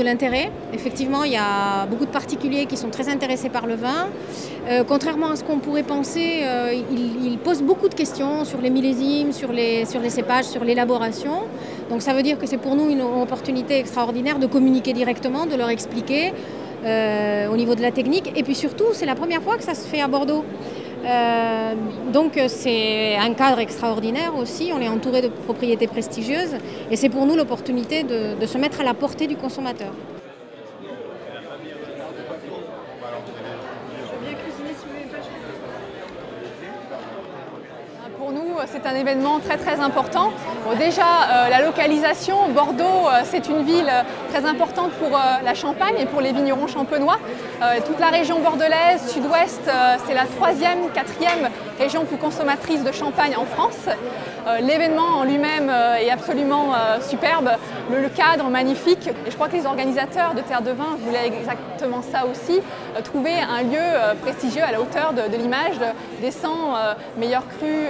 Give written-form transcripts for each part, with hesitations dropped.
de l'intérêt. Effectivement, il y a beaucoup de particuliers qui sont très intéressés par le vin. Contrairement à ce qu'on pourrait penser, il pose beaucoup de questions sur les millésimes, sur les cépages, sur l'élaboration. Donc ça veut dire que c'est pour nous une opportunité extraordinaire de communiquer directement, de leur expliquer au niveau de la technique. Et puis surtout, c'est la première fois que ça se fait à Bordeaux. Donc c'est un cadre extraordinaire aussi, on est entouré de propriétés prestigieuses et c'est pour nous l'opportunité de se mettre à la portée du consommateur. Pour nous, c'est un événement très important. Bon, déjà, la localisation, Bordeaux, c'est une ville très importante pour la Champagne et pour les vignerons champenois. Toute la région bordelaise, sud-ouest, c'est la 3e, 4e région plus consommatrice de champagne en France. L'événement en lui-même est absolument superbe, le cadre magnifique. Et je crois que les organisateurs de Terre de Vin voulaient exactement ça aussi, trouver un lieu prestigieux à la hauteur de l'image des 100 meilleurs crus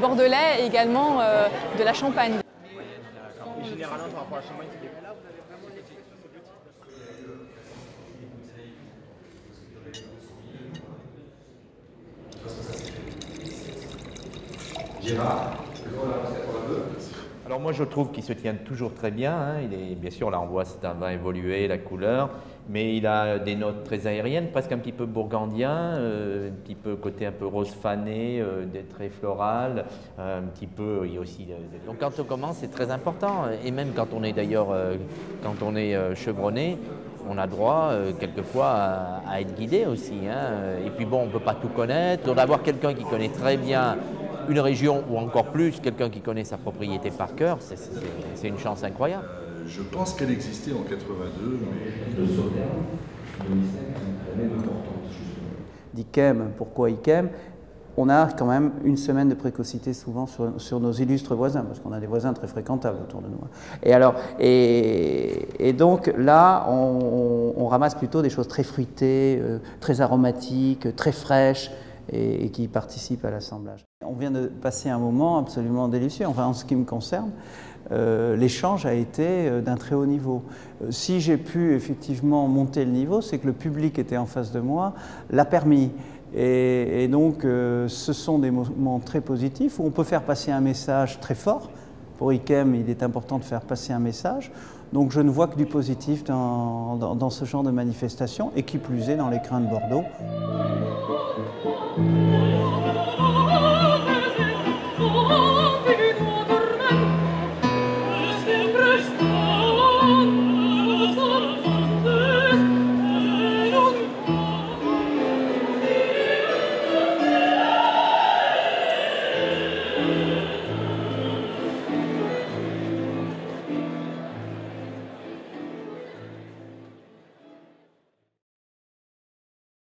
bordelais et également de la Champagne. Alors moi je trouve qu'il se tient toujours très bien, hein. Bien sûr là on voit c'est un vin évolué, la couleur, mais il a des notes très aériennes, presque un petit peu burgandien, un petit peu côté un peu rose fané, très floral, un petit peu, il y a aussi... Donc quand on commence c'est très important, et même quand on est d'ailleurs, quand on est chevronné, on a droit quelquefois à être guidé aussi, hein. Et puis bon, on ne peut pas tout connaître, donc d'avoir quelqu'un qui connaît très bien une région ou encore plus, quelqu'un qui connaît sa propriété par cœur, c'est une chance incroyable. Je pense qu'elle existait en 82, mais... Le Sauterne, l'année importante, justement. D'Yquem, pourquoi Yquem? On a quand même une semaine de précocité souvent sur nos illustres voisins, parce qu'on a des voisins très fréquentables autour de nous. Et donc là, on ramasse plutôt des choses très fruitées, très aromatiques, très fraîches, et qui participent à l'assemblage. On vient de passer un moment absolument délicieux, enfin en ce qui me concerne. L'échange a été d'un très haut niveau. Si j'ai pu effectivement monter le niveau, c'est que le public était en face de moi, l'a permis. Et donc ce sont des moments très positifs où on peut faire passer un message très fort. Pour Yquem, il est important de faire passer un message. Donc je ne vois que du positif dans ce genre de manifestation, et qui plus est dans les crins de Bordeaux.